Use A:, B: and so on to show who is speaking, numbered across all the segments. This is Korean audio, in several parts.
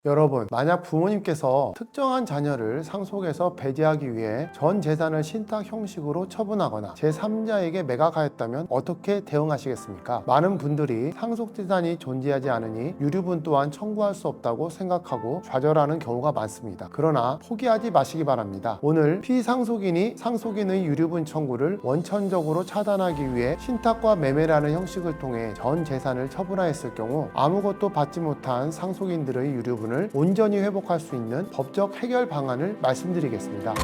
A: 여러분, 만약 부모님께서 특정한 자녀를 상속에서 배제하기 위해 전 재산을 신탁 형식으로 처분하거나 제3자에게 매각하였다면 어떻게 대응하시겠습니까? 많은 분들이 상속 재산이 존재하지 않으니 유류분 또한 청구할 수 없다고 생각하고 좌절하는 경우가 많습니다. 그러나 포기하지 마시기 바랍니다. 오늘 피상속인이 상속인의 유류분 청구를 원천적으로 차단하기 위해 신탁과 매매라는 형식을 통해 전 재산을 처분하였을 경우 아무것도 받지 못한 상속인들의 유류분 온전히 회복할 수 있는 법적 해결 방안을 말씀드리겠습니다.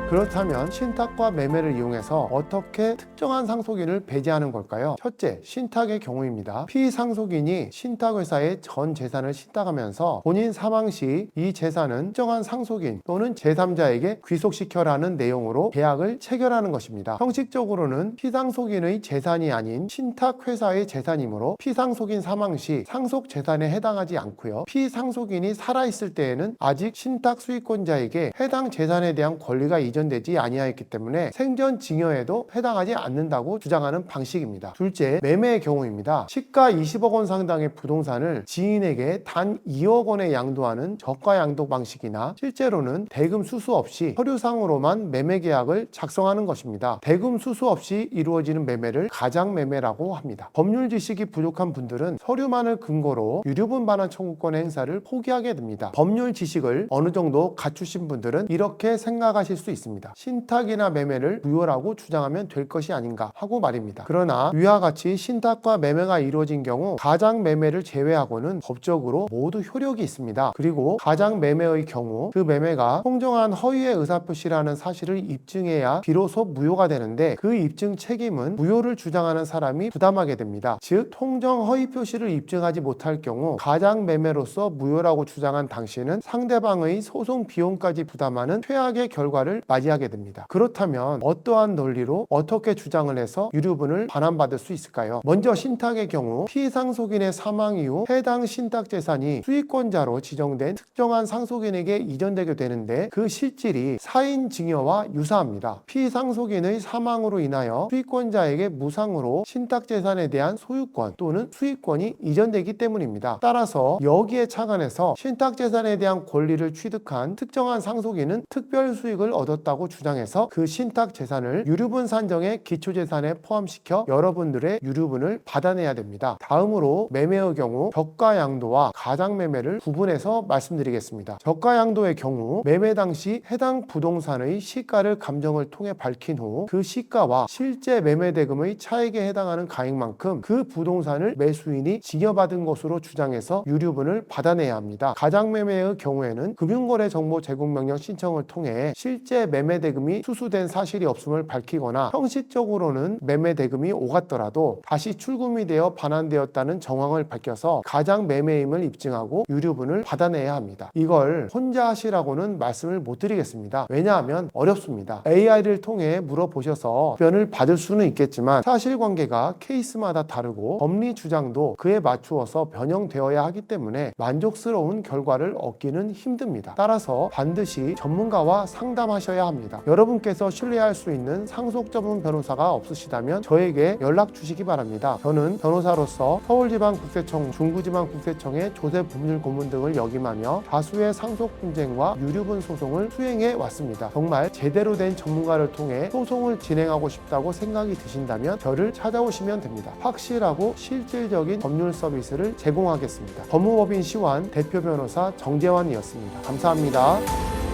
A: 그렇다면 신탁과 매매를 이용해서 어떻게 특정한 상속인을 배제하는 걸까요? 첫째, 신탁의 경우입니다. 피상속인이 신탁회사에 전 재산을 신탁하면서 본인 사망 시 이 재산은 특정한 상속인 또는 제3자에게 귀속시켜라는 내용으로 계약을 체결하는 것입니다. 형식적으로는 피상속인의 재산이 아닌 신탁회사의 재산이므로 피상속인 사망 시 상속 재산에 해당하지 않고요. 피상속인이 살아있을 때에는 아직 신탁 수익권자에게 해당 재산에 대한 권리가 이전되지 아니하였기 때문에 생전 증여에도 해당하지 않는다고 주장하는 방식입니다. 둘째, 매매의 경우입니다. 시가 20억 원 상당의 부동산을 지인에게 단 2억 원에 양도하는 저가 양도 방식이나 실제로는 대금 수수 없이 서류상으로만 매매 계약을 작성하는 것입니다. 대금 수수 없이 이루어지는 매매를 가장 매매라고 합니다. 법률 지식이 부족한 분들은 서류만을 근거로 유류분 반환 청구권의 행사를 포기하게 됩니다. 법률 지식을 어느 정도 갖추신 분들은 이렇게 생각하실 수 있습니다. 신탁이나 매매를 부요라고 주장하면 될 것이 아닌가 하고 말입니다. 그러나 위와 같이 신탁과 매매가 이루어진 경우 가장 매매를 제외하고는 법적으로 모두 효력이 있습니다. 그리고 가장 매매의 경우 그 매매가 통정한 허위의 의사표시라는 사실을 입증해야 비로소 무효가 되는데 그 입증 책임은 무효를 주장하는 사람이 부담하게 됩니다. 즉 통정 허위 표시를 입증하지 못할 경우 가장 매매로서 무효라고 주장한 당신은 상대방의 소송 비용까지 부담하는 최악의 결과를 맞이하게 됩니다. 그렇다면 어떠한 논리로 어떻게 주장을 해서 유류분을 반환받을 수 있을까요? 먼저 신탁의 경우 피상속인의 사망 이후 해당 신탁 재산이 수익권자로 지정된 특정한 상속인에게 이전되게 되는데 그 실질이 사인 증여와 유사합니다. 피상속인의 사망으로 인하여 수익권자에게 무상으로 신탁 재산에 대한 소유권 또는 수익권이 이전되기 때문입니다. 따라서 여기에 착안해서 신탁 재산에 대한 권리를 취득한 특정한 상속인은 특별 수익을 얻었다고 주장해서 그 신탁 재산을 유류분 산정의 기초재산에 포함시켜 여러분들의 유류분을 받아내야 됩니다. 다음으로 매매의 경우 저가양도와 가장매매를 구분해서 말씀드리겠습니다. 저가양도의 경우 매매 당시 해당 부동산의 시가를 감정을 통해 밝힌 후 그 시가와 실제 매매 대금의 차액에 해당하는 가액만큼 그 부동산을 매수인이 증여받은 것으로 주장해서 유류분을 받아내야 합니다. 가장매매의 경우에는 금융거래 정보 제공 명령 신청을 통해 실제 매매 대금이 수수된 사실이 없음을 밝히거나 형식적으로는 매매 대금이 오갔더라도 다시 출금이 되어 반환되었다는 정황을 밝혀서 가장 매매임을 입증하고 유류분을 받아내야 합니다. 이걸 혼자 하시라고는 말씀을 못 드리겠습니다. 왜냐하면 어렵습니다. AI를 통해 물어보셔서 답변을 받을 수는 있겠지만 사실관계가 케이스마다 다르고 법리 주장도 그에 맞추어서 변형되어야 하기 때문에 만족스러운 결과를 얻기는 힘듭니다. 따라서 반드시 전문가와 상담하셔야 합니다. 여러분께서 신뢰할 수 있는 상속 전문 변호사가 없으시다면 저에게 연락 주시기 바랍니다. 저는 변호사로서 서울지방국세청, 중부지방국세청의 조세법률 고문 등을 역임하며 다수의 상속 분쟁과 유류분 소송을 수행해 왔습니다. 정말 제대로 된 전문가를 통해 소송을 진행하고 싶다고 생각이 드신다면 저를 찾아오시면 됩니다. 확실하고 실질적인 법률 서비스를 제공하겠습니다. 법무법인 시완 대표 변호사 정재환이었습니다. 감사합니다.